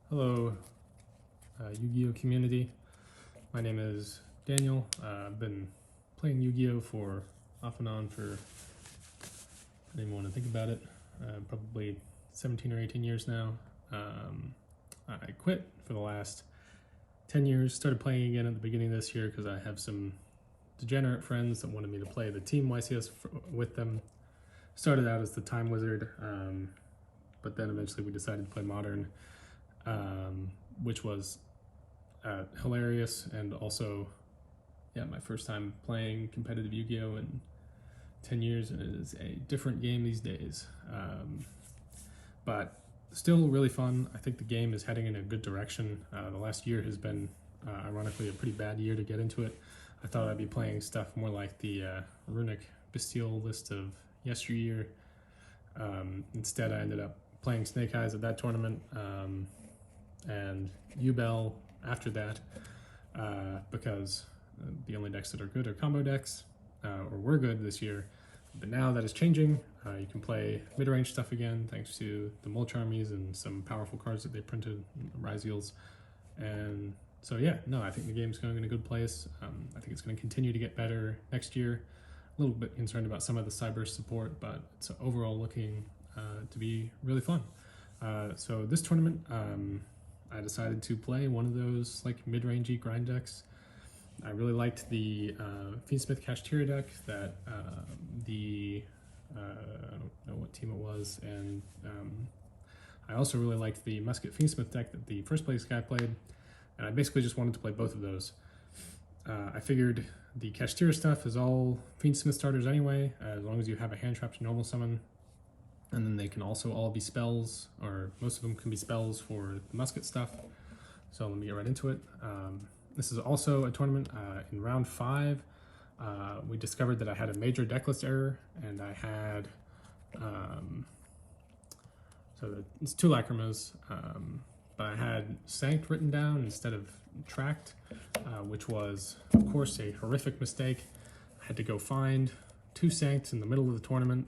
Hello, Yu-Gi-Oh community. My name is Daniel. I've been playing Yu-Gi-Oh for off and on for, I don't even want to think about it, probably 17 or 18 years now. I quit for the last 10 years, started playing again at the beginning of this year because I have some degenerate friends that wanted me to play the team YCS with them. Started out as the Time Wizard, but then eventually we decided to play Modern, which was hilarious, and also, yeah, my first time playing competitive Yu-Gi-Oh in 10 years, and it is a different game these days. But still really fun. I think the game is heading in a good direction. The last year has been, ironically, a pretty bad year to get into it. I thought I'd be playing stuff more like the Runic Bastille list of yesteryear. Instead, I ended up playing Snake Eyes at that tournament, and U-Bell after that, because the only decks that are good are combo decks, or were good this year. But now that is changing. You can play mid-range stuff again thanks to the Mulch Armies and some powerful cards that they printed, Rise Eels. And so yeah, no, I think the game's going in a good place. I think it's going to continue to get better next year. A little bit concerned about some of the cyber support, but it's overall looking to be really fun. So this tournament, I decided to play one of those like mid-rangey grind decks. I really liked the Fiendsmith Kash deck that I don't know what team it was, and I also really liked the Musket Fiendsmith deck that the first place guy played, and I basically just wanted to play both of those. I figured the Kash stuff is all Fiendsmith starters anyway, as long as you have a hand trap to normal summon, and then they can also all be spells, or most of them can be spells for the Musket stuff. So let me get right into it. This is also a tournament. In round 5, we discovered that I had a major decklist error, and I had, it's 2 Lacrimas, but I had Sanct written down instead of Tract, which was, of course, a horrific mistake. I had to go find 2 Sancts in the middle of the tournament.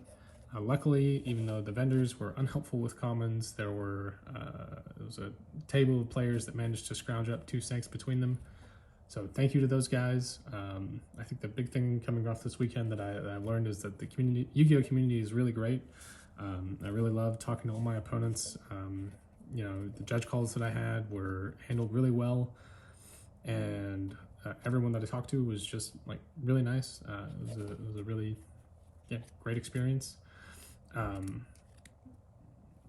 Luckily, even though the vendors were unhelpful with commons, there was a table of players that managed to scrounge up 2 Sancts between them. So thank you to those guys. I think the big thing coming off this weekend that I learned is that the Yu-Gi-Oh community is really great. I really love talking to all my opponents. You know, the judge calls that I had were handled really well, and everyone that I talked to was just like really nice. It was a really great experience.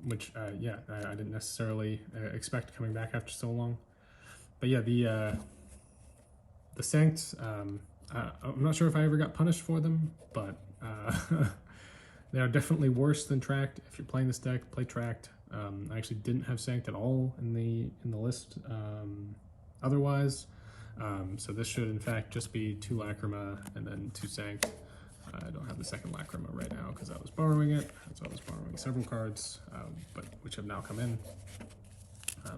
Which I didn't necessarily expect coming back after so long. But yeah, the Sancts, I'm not sure if I ever got punished for them, but they are definitely worse than Tract. If you're playing this deck, play Tract. I actually didn't have Sanct at all in the list otherwise. So this should in fact just be 2 Lacrima and then 2 Sanct. I don't have the second Lacrima right now because I was borrowing it. So I was borrowing several cards, but which have now come in.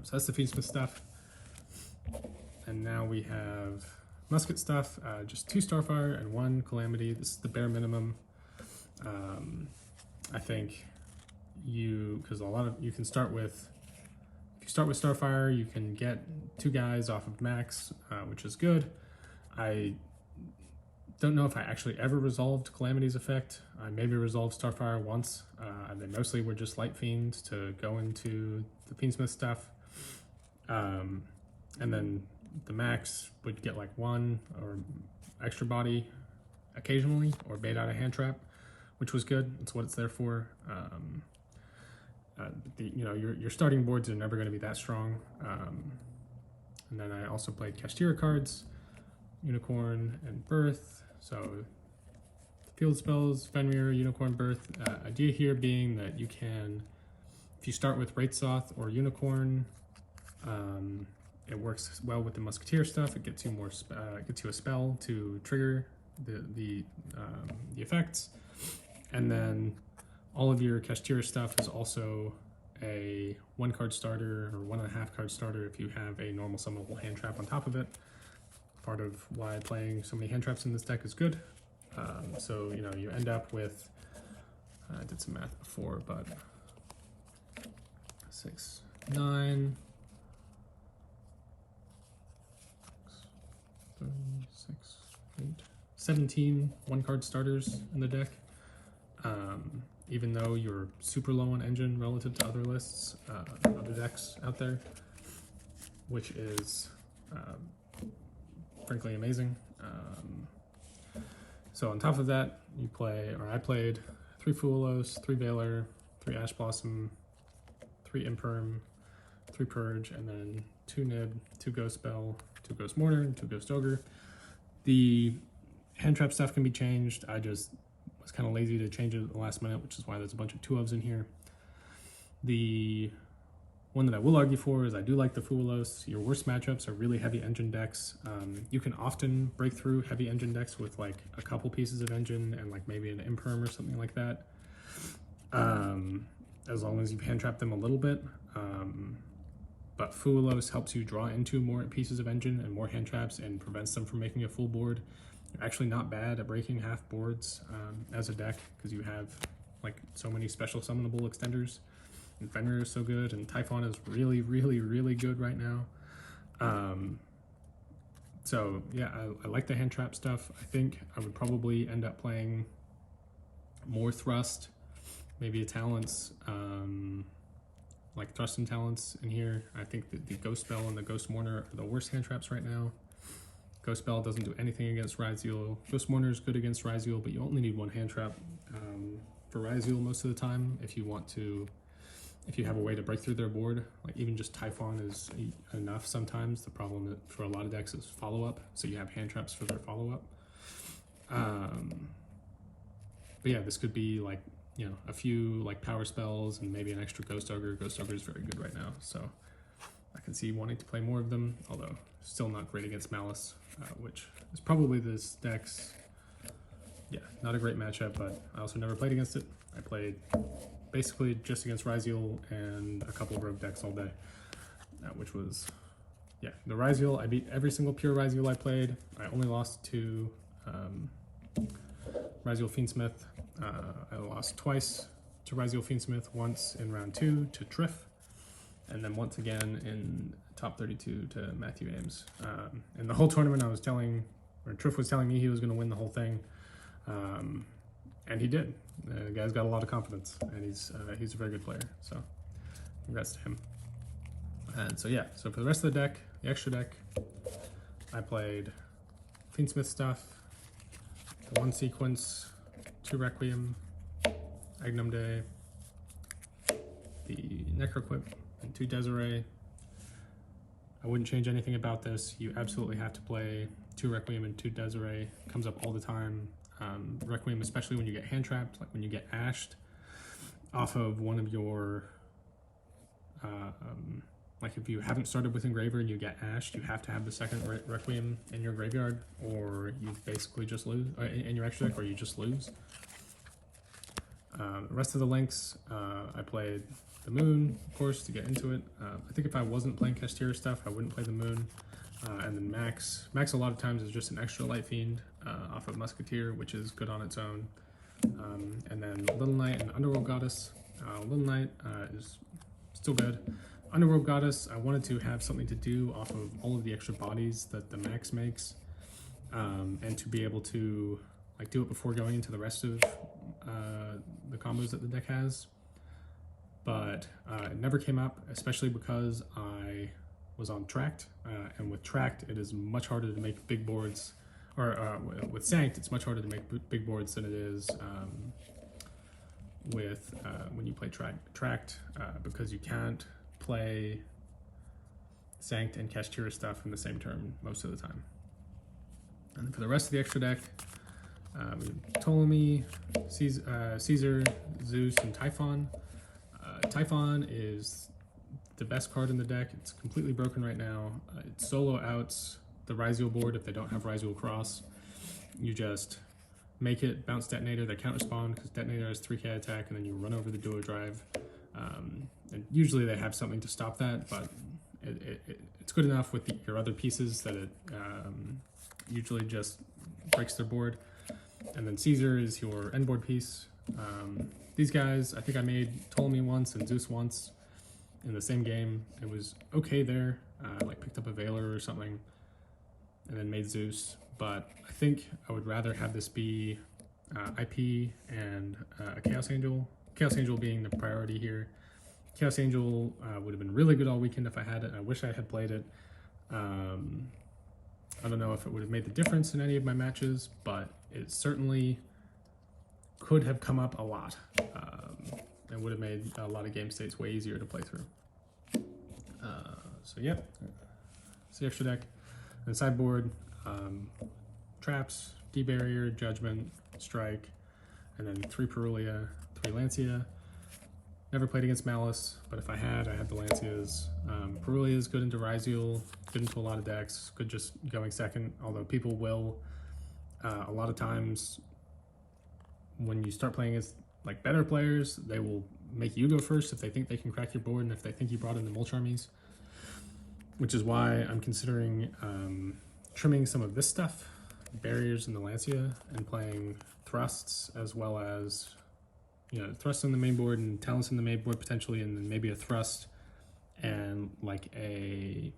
So that's the Fiendsmith stuff. And now we have Musket stuff, just 2 Starfire and 1 Calamity. This is the bare minimum. I think because you can start with, if you start with Starfire, you can get 2 guys off of max, which is good. I don't know if I actually ever resolved Calamity's effect. I maybe resolved Starfire once, and they mostly were just Light Fiends to go into the Fiendsmith stuff. And then the max would get like 1 or extra body occasionally, or bait out a hand trap, which was good. That's what it's there for. Your starting boards are never going to be that strong. And then I also played Kash cards, Unicorn, and Birth. So field spells, Fenrir, Unicorn, Birth. Idea here being that you can, if you start with Wraithsoth or Unicorn, it works well with the Musketeer stuff. It gets you more, gets you a spell to trigger the effects, and then all of your Kash stuff is also a 1-card starter or 1.5 card starter if you have a normal summonable hand trap on top of it. Part of why playing so many hand traps in this deck is good. So you end up with, I did some math before, but 6, 9, 6, 8, 17 one-card starters in the deck. Even though you're super low on engine relative to other lists, other decks out there, which is frankly amazing. So on top of that, I played 3 Fuelos, 3 Valor, 3 Ash Blossom, 3 Imperm, 3 Purge, and then 2 Nib, 2 Ghost Spell, 2 Ghost Mourner, and 2 Ghost Ogre. The hand trap stuff can be changed. I just was kind of lazy to change it at the last minute, which is why there's a bunch of 2-ofs in here. The one that I will argue for is I do like the Fuelos. Your worst matchups are really heavy engine decks. You can often break through heavy engine decks with like a couple pieces of engine and like maybe an Imperm or something like that. As long as you hand trap them a little bit. But Fuelos helps you draw into more pieces of engine and more hand traps and prevents them from making a full board. You're actually not bad at breaking half boards as a deck because you have like so many special summonable extenders. And Fenrir is so good, and Typhon is really, really, really good right now. So yeah, I like the hand trap stuff. I think I would probably end up playing more Thrust, maybe a Talents, like Thrust and Talents in here. I think that the Ghost Spell and the Ghost Mourner are the worst hand traps right now. Ghost Spell doesn't do anything against Ryzeal. Ghost Mourner is good against Ryzeal, but you only need 1 hand trap for Ryzeal most of the time if you have a way to break through their board. Like even just Typhon is enough sometimes. The problem for a lot of decks is follow-up, so you have hand traps for their follow-up. But yeah, this could be like, you know, a few like power spells and maybe an extra Ghost Ogre. Ghost Ogre is very good right now, so I can see wanting to play more of them, although still not great against Malice, which is probably this deck's, yeah, not a great matchup, but I also never played against it. I played basically just against Ryzeal and a couple of rogue decks all day, which was, yeah, the Ryzeal, I beat every single pure Ryzeal I played. I only lost to Ryzeal Fiendsmith. I lost twice to Ryzeal Fiendsmith, once in round 2 to Triff, and then once again in top 32 to Matthew Ames. And the whole tournament Triff was telling me he was going to win the whole thing, and he did. The guy's got a lot of confidence, and he's a very good player, so congrats to him. And so yeah, so for the rest of the deck, the extra deck, I played Fiendsmith stuff, the 1 sequence, 2 Requiem, Agnum Day, the Necroquip, and 2 Desiree. I wouldn't change anything about this. You absolutely have to play 2 Requiem and 2 Desiree. It comes up all the time. Requiem, especially when you get hand trapped, like when you get ashed off of one of your, like if you haven't started with Engraver and you get ashed, you have to have the second Requiem in your graveyard, or you basically just lose, in your extra deck, or you just lose. The rest of the links, I played the Moon, of course, to get into it. I think if I wasn't playing Kashtira stuff, I wouldn't play the Moon. And then Max a lot of times is just an extra Light Fiend off of Musketeer, which is good on its own. And then Little Knight and Underworld Goddess. Little Knight is still good. Underworld Goddess, I wanted to have something to do off of all of the extra bodies that the Max makes, and to be able to like do it before going into the rest of the combos that the deck has. But it never came up, especially because I was on Tract, and with Tract it is much harder to make big boards, or with Sanct it's much harder to make big boards than it is with when you play Tract, because you can't play Sanct and Kashtira stuff in the same turn most of the time. And for the rest of the extra deck, we have Ptolemy, Caesar, Zeus, and Typhon. Typhon is the best card in the deck. It's completely broken right now. It solo outs the Ryzeal board if they don't have Ryzeal Cross. You just make it bounce Detonator, they can't respond because Detonator has 3k attack, and then you run over the Duo Drive. And usually they have something to stop that, but it's good enough with your other pieces that it usually just breaks their board. And then Caesar is your end board piece. These guys, I think I made Ptolemy once and Zeus once in the same game. It was okay there. Like picked up a Valor or something. and then made Zeus. But I think I would rather have this be IP and a Chaos Angel. Chaos Angel being the priority here. Chaos Angel would have been really good all weekend if I had it. I wish I had played it. I don't know if it would have made the difference in any of my matches, but it certainly could have come up a lot and would have made a lot of game states way easier to play through. So yeah, it's the extra deck. And sideboard, traps, D-barrier, judgment, strike, and then 3 Perulia, 3 Lancia. Never played against Malice, but if I had the Lancias. Perulia is good into Ryziel, good into a lot of decks, good just going second, although people will, a lot of times, when you start playing against like better players, they will make you go first if they think they can crack your board and if they think you brought in the Mulch armies, which is why I'm considering trimming some of this stuff, barriers in the Lancia, and playing thrusts as well as, you know, thrusts on the main board and talents in the main board potentially, and then maybe a thrust and like a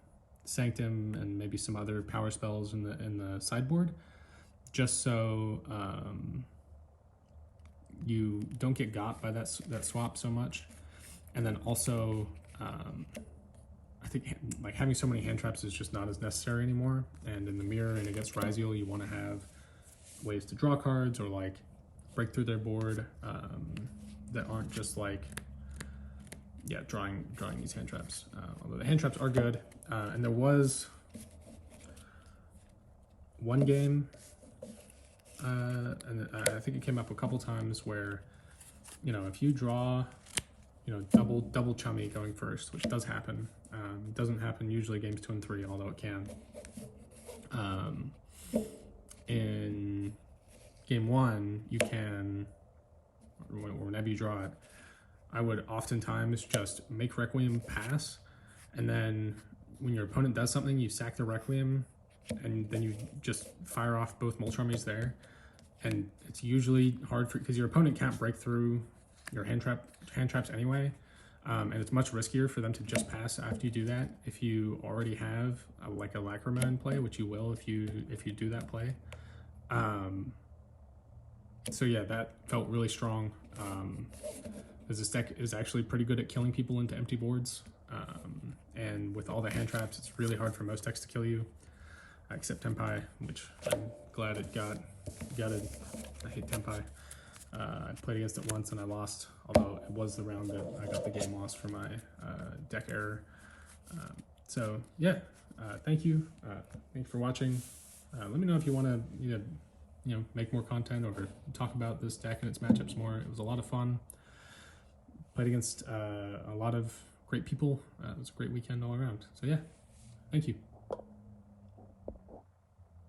Sanctum and maybe some other power spells in the sideboard, just so you don't get got by that swap so much. And then also I think like having so many hand traps is just not as necessary anymore. And in the mirror and against Ryziel, you want to have ways to draw cards or like break through their board that aren't just like, yeah, drawing these hand traps. Although the hand traps are good. And there was one game, and I think it came up a couple times where, you know, if you draw, you know, double chummy going first, which does happen. It doesn't happen usually games 2 and 3, although it can. In game 1, you can, or whenever you draw it, I would oftentimes just make Requiem pass, and then when your opponent does something, you sack the Requiem, and then you just fire off both Mulch armies there. And it's usually hard because your opponent can't break through your hand traps anyway, and it's much riskier for them to just pass after you do that if you already have like a Lacrima in play, which you will if you do that play. So yeah, that felt really strong. As this deck is actually pretty good at killing people into empty boards, and with all the hand traps, it's really hard for most decks to kill you, except Tempai, which I'm glad it got it. I hate Tempai. I played against it once and I lost, although it was the round that I got the game lost for my deck error. So yeah, thank you. Thanks for watching. Let me know if you want to you know make more content or talk about this deck and its matchups more. It was a lot of fun. Played against a lot of great people. It was a great weekend all around. So yeah, thank you.